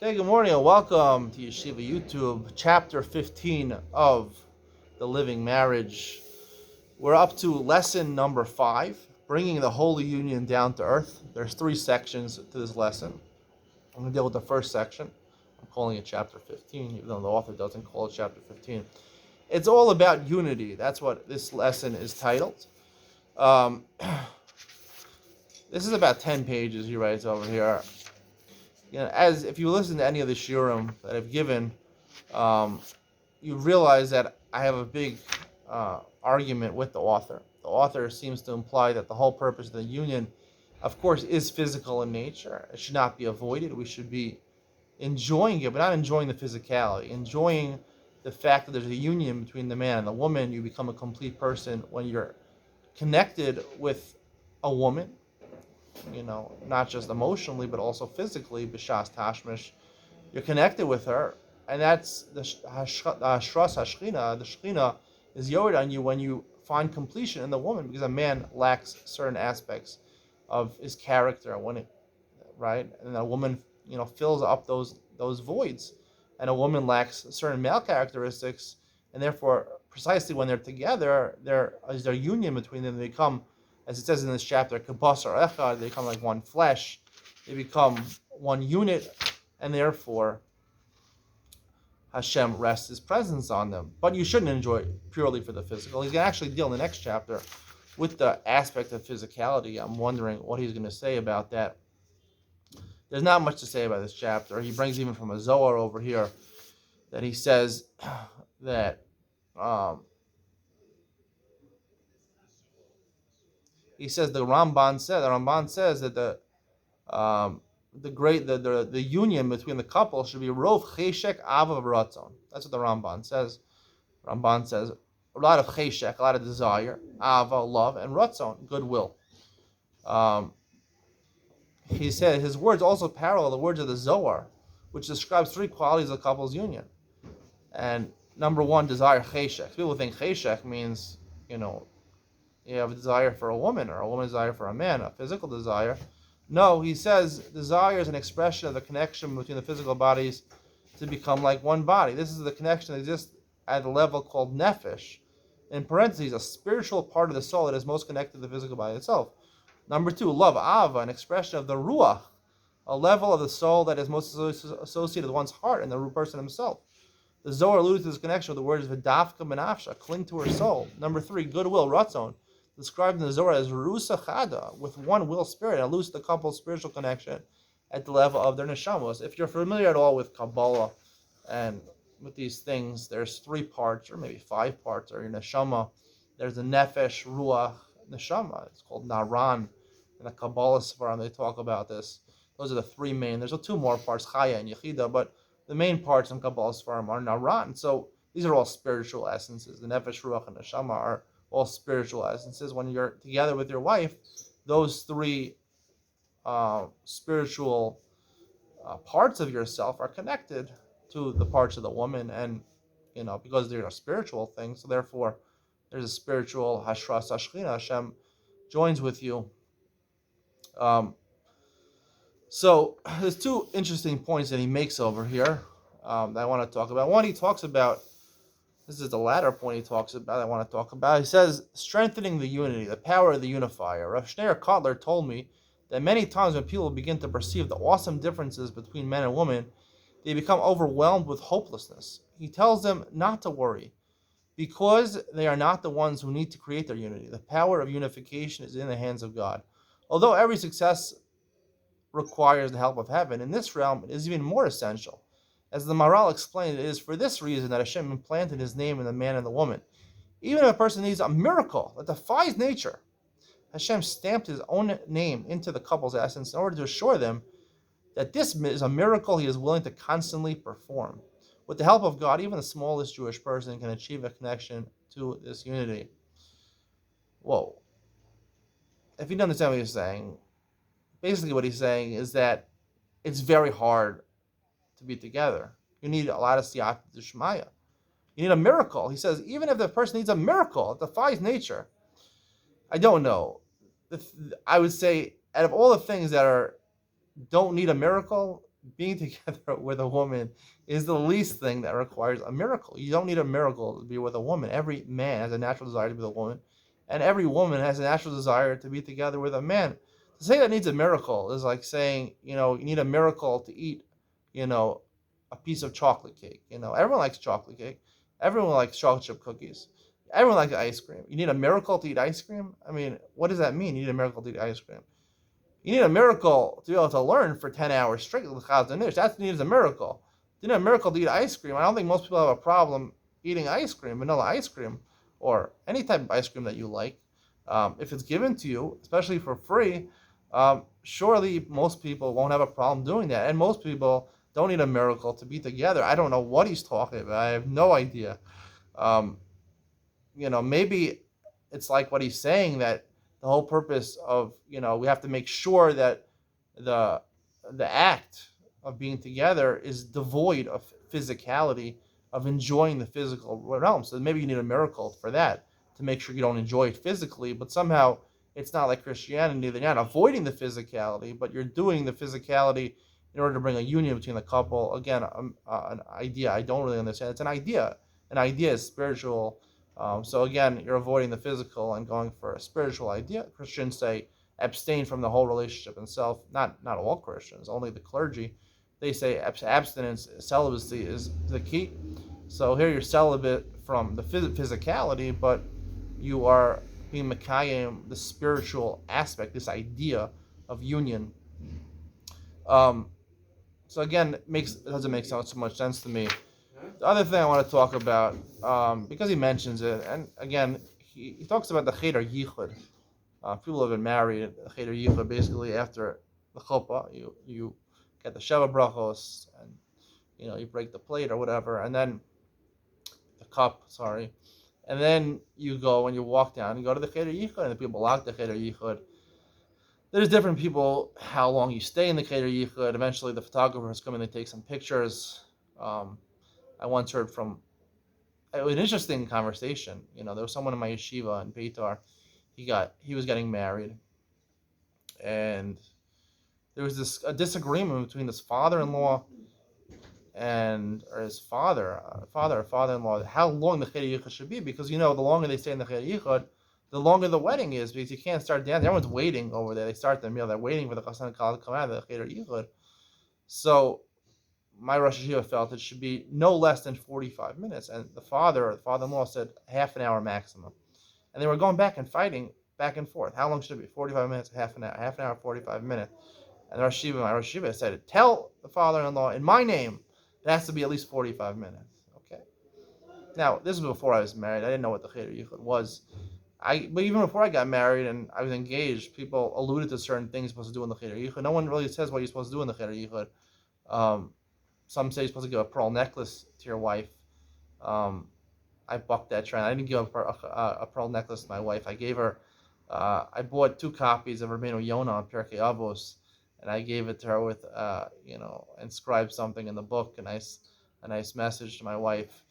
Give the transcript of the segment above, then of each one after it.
Okay, good morning and welcome to Yeshiva YouTube, chapter 15 of The Living Marriage. We're up to lesson number 5, bringing the Holy Union down to earth. There's 3 sections to this lesson. I'm going to deal with the first section. I'm calling it chapter 15, even though the author doesn't call it chapter 15. It's all about unity. That's what this lesson is titled. This is about 10 pages, he writes over here. As if you listen to any of the shiurim that I've given, um, you realize that I have a big argument with the author. The author seems to imply that the whole purpose of the union, of course, is physical in nature. It should not be avoided. We should be enjoying it, but not enjoying the physicality, enjoying the fact that there's a union between the man and the woman. You become a complete person when you're connected with a woman, not just emotionally, but also physically, b'shas tashmish. You're connected with her, and that's the Hashras Hashchina. The Shechina is yored on you when you find completion in the woman, because a man lacks certain aspects of his character, right? And a woman, fills up those voids, and a woman lacks certain male characteristics, and therefore, precisely when they're together, there is their union between them. They become, as it says in this chapter, kabas or echad. They become like one flesh. They become one unit, and therefore Hashem rests His presence on them. But you shouldn't enjoy it purely for the physical. He's going to actually deal in the next chapter with the aspect of physicality. I'm wondering what he's going to say about that. There's not much to say about this chapter. He brings even from a Zohar over here that he says that the Ramban says that the union between the couple should be rov cheshek ava v'ratzon. That's what the Ramban says. Ramban says a lot of cheshek, a lot of desire, ava, love, and ratzon, goodwill. He said his words also parallel the words of the Zohar, which describes 3 qualities of the couple's union. And number 1, desire cheshek. People think cheshek means, you have a desire for a woman, or a woman's desire for a man, a physical desire. No, he says desire is an expression of the connection between the physical bodies to become like one body. This is the connection that exists at a level called nefesh. In parentheses, a spiritual part of the soul that is most connected to the physical body itself. Number 2, love, ava, an expression of the ruach, a level of the soul that is most associated with one's heart and the person himself. The Zohar alludes to this connection with the words v'dafka benafsha, cling to her soul. Number 3, goodwill, ratzon, described in the Zohar as rusa chada, with one will spirit, and alludes to the couple's spiritual connection at the level of their neshamos. If you're familiar at all with Kabbalah and with these things, there's 3 parts, or maybe 5 parts, or your neshama. There's the nefesh, ruach, neshama. It's called naran. In the Kabbalah Svarim, they talk about this. Those are the 3 main. There's 2 more parts, chaya and yechida, but the main parts in Kabbalah Svarim are naran. So these are all spiritual essences. The nefesh, ruach, and neshama are all spiritual essences. When you're together with your wife, those 3 spiritual parts of yourself are connected to the parts of the woman, and because they're a spiritual thing, so therefore there's a spiritual hashras hashchina. Hashem joins with you. So there's 2 interesting points that he makes over here that I want to talk about. One, he talks about, this is the latter point he talks about, I want to talk about. He says, strengthening the unity, the power of the unifier. Rav Schneur Kotler told me that many times when people begin to perceive the awesome differences between men and women, they become overwhelmed with hopelessness. He tells them not to worry, because they are not the ones who need to create their unity. The power of unification is in the hands of God. Although every success requires the help of heaven, in this realm it is even more essential. As the Maharal explained, it is for this reason that Hashem implanted His name in the man and the woman. Even if a person needs a miracle that defies nature, Hashem stamped His own name into the couple's essence in order to assure them that this is a miracle He is willing to constantly perform. With the help of God, even the smallest Jewish person can achieve a connection to this unity. Whoa. If you don't understand what he's saying, basically what he's saying is that it's very hard to be together. You need a lot of siyata d'shmaya. You need a miracle. He says, even if the person needs a miracle, it defies nature. I don't know. I would say, out of all the things that don't need a miracle, being together with a woman is the least thing that requires a miracle. You don't need a miracle to be with a woman. Every man has a natural desire to be with a woman, and every woman has a natural desire to be together with a man. To say that needs a miracle is like saying, you need a miracle to eat, you know, a piece of chocolate cake. Everyone likes chocolate cake. Everyone likes chocolate chip cookies. Everyone likes ice cream. You need a miracle to eat ice cream? I mean, what does that mean? You need a miracle to eat ice cream. You need a miracle to be able to learn for 10 hours straight. That's needs a miracle. You need a miracle to eat ice cream. I don't think most people have a problem eating ice cream, vanilla ice cream, or any type of ice cream that you like. If it's given to you, especially for free, surely most people won't have a problem doing that. And most people don't need a miracle to be together. I don't know what he's talking about. I have no idea. Um, maybe it's like what he's saying, that the whole purpose of, we have to make sure that the the act of being together is devoid of physicality, of enjoying the physical realm. So maybe you need a miracle for that, to make sure you don't enjoy it physically, but somehow it's not like Christianity. They're not avoiding the physicality, but you're doing the physicality in order to bring a union between the couple. Again, an idea I don't really understand. It's an idea. An idea is spiritual. So again, you're avoiding the physical and going for a spiritual idea. Christians say abstain from the whole relationship itself. Not all Christians, only the clergy. They say abstinence, celibacy is the key. So here you're celibate from the physicality, but you are being Mekayim, the spiritual aspect, this idea of union. So again, it doesn't make so much sense to me. The other thing I want to talk about, because he mentions it, and again, he talks about the Cheder Yichud. People have been married, the Cheder Yichud, basically after the chuppah, you get the Sheva brachos, and you break the plate or whatever, and then the cup, sorry, and then you go and you walk down and go to the Cheder Yichud, and the people lock the Cheder Yichud. There's different people, how long you stay in the Cheder Yichud. Eventually the photographers come in, they take some pictures. I once heard from an interesting conversation. There was someone in my yeshiva in Beitar. He was getting married, and there was a disagreement between his father-in-law or his father-in-law, how long the Cheder Yichud should be, because the longer they stay in the Cheder Yichud, the longer the wedding is, because you can't start dancing. Everyone's waiting over there. They start the meal. They're waiting for the Chassan Kal to come out of the Cheder Yichud. So my Rosh Hashiva felt it should be no less than 45 minutes. And the father-in-law said half an hour maximum. And they were going back and fighting back and forth. How long should it be? 45 minutes, half an hour, 45 minutes. And my Rosh Hashiva said, tell the father-in-law, in my name, it has to be at least 45 minutes. Okay. Now, this was before I was married. I didn't know what the Cheder Yichud was. But even before I got married and I was engaged, people alluded to certain things you're supposed to do in the Cheder Yichud. No one really says what you're supposed to do in the Cheder Yichud. Some say you're supposed to give a pearl necklace to your wife. I bucked that trend. I didn't give a pearl necklace to my wife. I gave her. I bought 2 copies of Rabbeinu Yonah on Pirkei Avos, and I gave it to her with, inscribed something in the book, a nice message to my wife.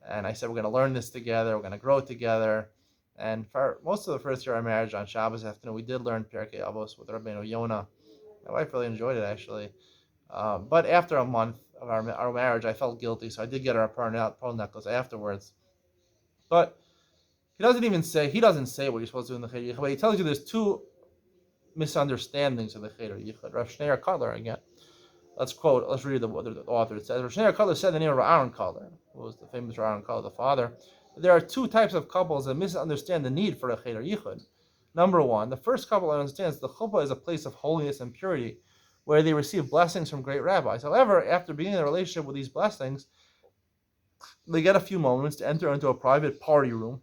And I said, we're going to learn this together. We're going to grow together. And for most of the first year of our marriage, on Shabbos afternoon, we did learn Pirkei Avos with Rabbeinu Yonah. My wife really enjoyed it, actually. But after a month of our marriage, I felt guilty, so I did get her a pearl necklace afterwards. But he doesn't say what you're supposed to do in the Cheder Yichud, but he tells you there's 2 misunderstandings of the Cheder Yichud. Rav Shneur Kotler again. Let's read the author. It says, Rav Shneur Kotler said the name of Aaron Kotler, who was the famous Aaron Kotler, the father. There are 2 types of couples that misunderstand the need for a Cheder Yichud. Number 1, the first couple understands the chuppah is a place of holiness and purity, where they receive blessings from great rabbis. However, after beginning a relationship with these blessings, they get a few moments to enter into a private party room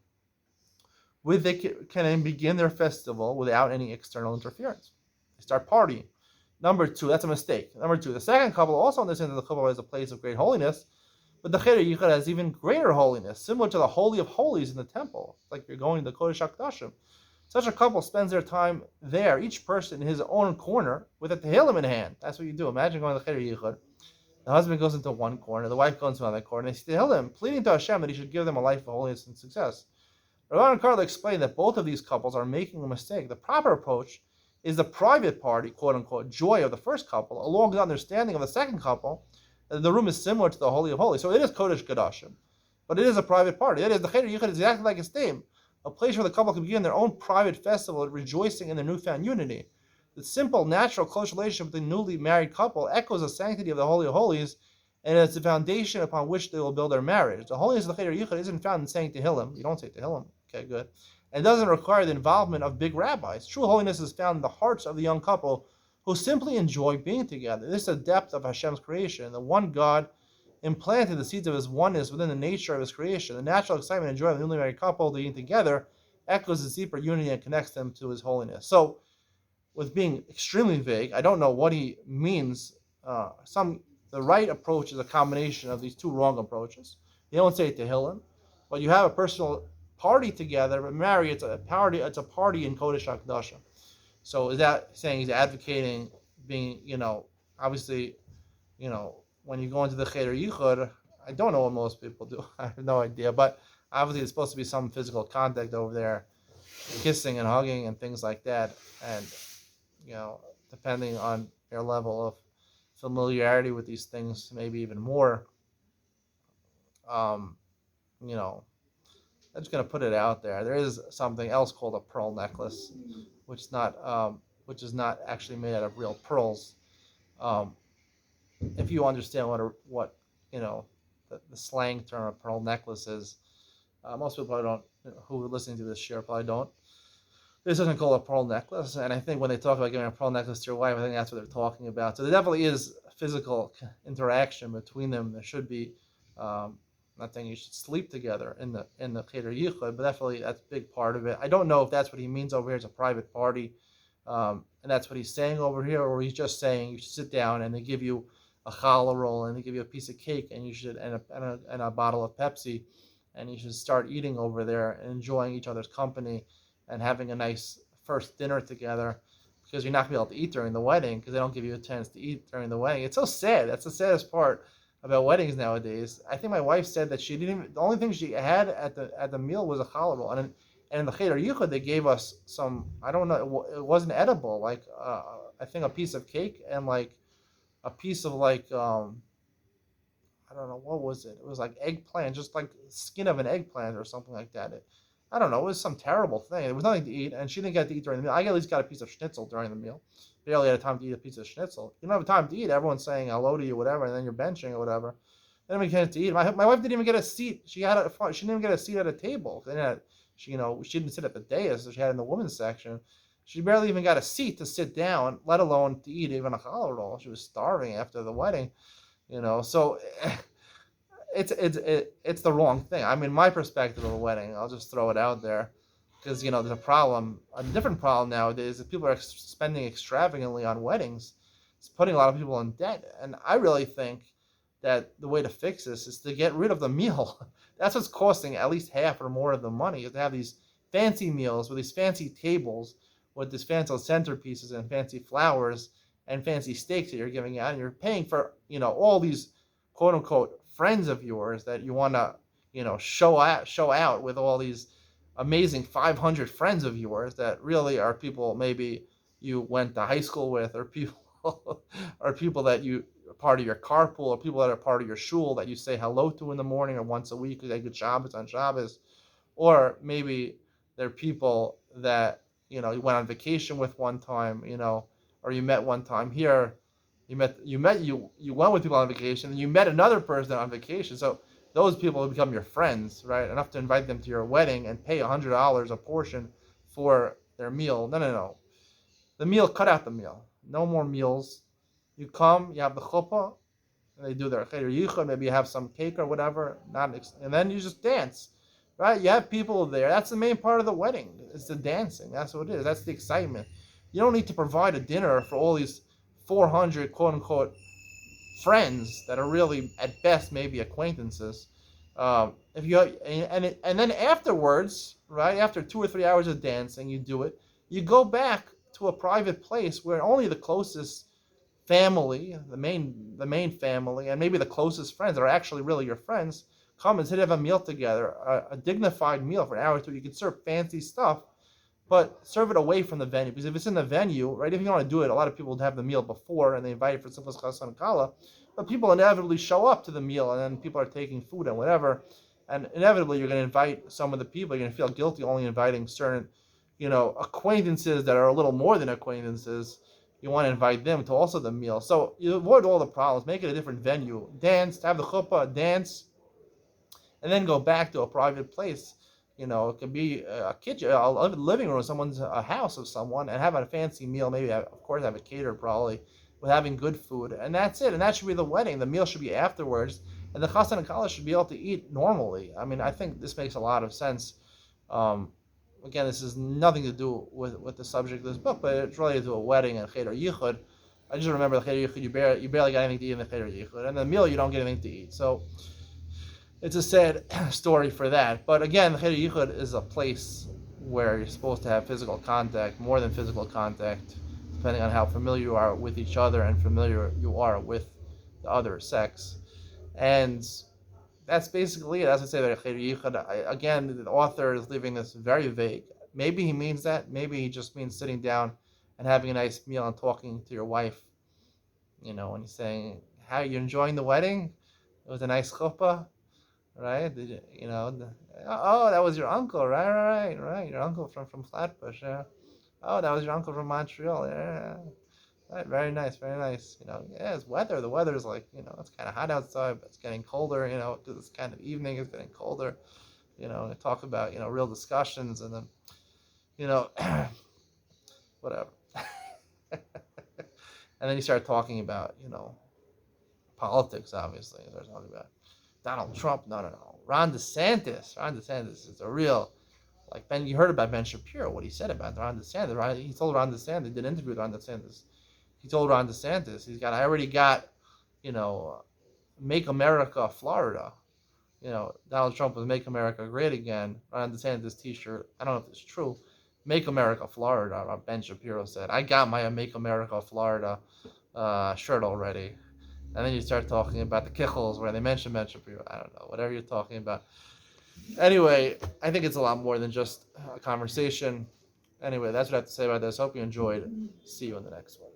where they can begin their festival without any external interference. They start partying. Number 2, that's a mistake. Number 2, the second couple also understands that the chuppah is a place of great holiness, but the Cheder Yichud has even greater holiness, similar to the Holy of Holies in the temple. It's like you're going to Kodesh HaKodashim. Such a couple spends their time there, each person in his own corner, with a tehillim in hand. That's what you do. Imagine going to the Cheder Yichud. The husband goes into one corner, the wife goes into another corner, and they tehillim, pleading to Hashem that he should give them a life of holiness and success. Rabban Karla explained that both of these couples are making a mistake. The proper approach is the private party, quote unquote, joy of the first couple, along with the understanding of the second couple. The room is similar to the Holy of Holies. So it is Kodesh Kodashim, but it is a private party. It is the Cheder Yichud is exactly like its name, a place where the couple can begin their own private festival, rejoicing in their newfound unity. The simple, natural, close relationship with the newly married couple echoes the sanctity of the Holy of Holies, and it's the foundation upon which they will build their marriage. The holiness of the Cheder Yichud isn't found in saying Tehillim. You don't say Tehillim. Okay, good. And doesn't require the involvement of big rabbis. True holiness is found in the hearts of the young couple who simply enjoy being together. This is the depth of Hashem's creation. The one God implanted the seeds of his oneness within the nature of his creation. The natural excitement and joy of the newly married couple being together echoes his deeper unity and connects them to his holiness. So, with being extremely vague, I don't know what he means. The right approach is a combination of these two wrong approaches. You don't say Tehillim, but you have a personal party together, but marry, it's a party in Kodesh HaKadoshim. So is that saying he's advocating being, obviously, when you go into the Cheder Yichud, I don't know what most people do. I have no idea, but obviously it's supposed to be some physical contact over there, kissing and hugging and things like that. And, depending on your level of familiarity with these things, maybe even more, I'm just going to put it out there. There is something else called a pearl necklace, which is not actually made out of real pearls. If you understand what the slang term of pearl necklace is, most people probably don't. Who are listening to this share probably don't. There's something called a pearl necklace, and I think when they talk about giving a pearl necklace to your wife, I think that's what they're talking about. So there definitely is physical interaction between them. There should be. Not saying you should sleep together in the Cheder Yichud, but definitely that's a big part of it. I don't know if that's what he means over here. It's a private party, and that's what he's saying over here, or he's just saying you should sit down and they give you a challah roll and they give you a piece of cake and you should and a bottle of Pepsi, and you should start eating over there and enjoying each other's company and having a nice first dinner together, because you're not gonna be able to eat during the wedding because they don't give you a chance to eat during the wedding. It's so sad. That's the saddest part about weddings nowadays. I think my wife said that she didn't even, the only thing she had at the meal was a challah roll, and in the Cheder Yichud they gave us some, I don't know, it wasn't edible, like I think a piece of cake and like a piece of like I don't know, what was it? It was like eggplant, just like skin of an eggplant or something like that. I don't know, it was some terrible thing. There was nothing to eat, and she didn't get to eat during the meal. I at least got a piece of schnitzel during the meal. Barely had time to eat a piece of schnitzel. You don't have time to eat. Everyone's saying hello to you, whatever, and then you're benching or whatever. Then we can't to eat. My wife didn't even get a seat. She didn't even get a seat at a table. She didn't sit at the dais, so she had in the women's section. She barely even got a seat to sit down, let alone to eat even a challah roll. She was starving after the wedding, So it's the wrong thing. I mean, my perspective of a wedding, I'll just throw it out there, because there's a different problem nowadays, that people are spending extravagantly on weddings. It's putting a lot of people in debt, and I really think that the way to fix this is to get rid of the meal. That's what's costing at least half or more of the money, is to have these fancy meals with these fancy tables with these fancy centerpieces and fancy flowers and fancy steaks that you're giving out, and you're paying for all these quote unquote friends of yours that you want to show out with all these amazing 500 friends of yours that really are people maybe you went to high school with, or people that you are part of your carpool, or people that are part of your shul that you say hello to in the morning or once a week, like good Shabbos on Shabbos, or maybe they're people that you went on vacation with one time, or you met one time here. You went with people on vacation, and you met another person on vacation. So those people will become your friends, right? Enough to invite them to your wedding and pay $100 a portion for their meal. No. The meal, cut out the meal. No more meals. You come, you have the chuppah, and they do their Cheder Yichud, maybe you have some cake or whatever, and then you just dance, right? You have people there. That's the main part of the wedding. It's the dancing. That's what it is. That's the excitement. You don't need to provide a dinner for all these 400 quote unquote friends that are really at best maybe acquaintances. If you and then afterwards, right after 2 or 3 hours of dancing, you go back to a private place where only the closest family, the main family, and maybe the closest friends that are actually really your friends come and sit have a meal together, a dignified meal for an hour or two. You can serve fancy stuff, but serve it away from the venue, because if it's in the venue, right? If you want to do it, a lot of people would have the meal before and they invite for simplest chassan and kala, but people inevitably show up to the meal and then people are taking food and whatever, and inevitably you're going to invite some of the people. You're going to feel guilty only inviting certain, acquaintances that are a little more than acquaintances. You want to invite them to also the meal, so you avoid all the problems. Make it a different venue. Dance, have the chuppah, dance, and then go back to a private place. It could be a kitchen, a living room, a house of someone, and have a fancy meal. Maybe, of course, have a caterer probably, with having good food, and that's it. And that should be the wedding. The meal should be afterwards, and the chassan and kala should be able to eat normally. I mean, I think this makes a lot of sense. Um, Again, this has nothing to do with the subject of this book, but it's related to a wedding and cheder yichud. I just remember the cheder yichud, you barely get anything to eat in the cheder yichud, and the meal you don't get anything to eat. So it's a sad story for that. But again, the cheder yichud is a place where you're supposed to have physical contact, more than physical contact, depending on how familiar you are with each other and familiar you are with the other sex. And that's basically it. As I say, that cheder yichud, again, the author is leaving this very vague. Maybe he means that. Maybe he just means sitting down and having a nice meal and talking to your wife. And he's saying, "How you enjoying the wedding? It was a nice chuppah, right? Oh, that was your uncle, right. Your uncle from Flatbush, yeah. Oh, that was your uncle from Montreal, yeah. Right, very nice, very nice. Yeah, it's weather. The weather is like, it's kind of hot outside, but it's getting colder. This kind of evening is getting colder. And talk about, real discussions, and then, whatever. And then you start talking about, politics. Obviously, you start talking about Donald Trump. No. Ron DeSantis. Ron DeSantis is a real, like Ben. You heard about Ben Shapiro, what he said about Ron DeSantis. He told Ron DeSantis, he did an interview with Ron DeSantis. He told Ron DeSantis, I already got, Make America Florida. Donald Trump was Make America Great Again. Ron DeSantis t-shirt. I don't know if it's true. Make America Florida, Ben Shapiro said. I got my Make America Florida shirt already. And then you start talking about the kichels where they mention Ben Shapiro. I don't know, whatever you're talking about. Anyway, I think it's a lot more than just a conversation. Anyway, that's what I have to say about this. Hope you enjoyed. See you in the next one.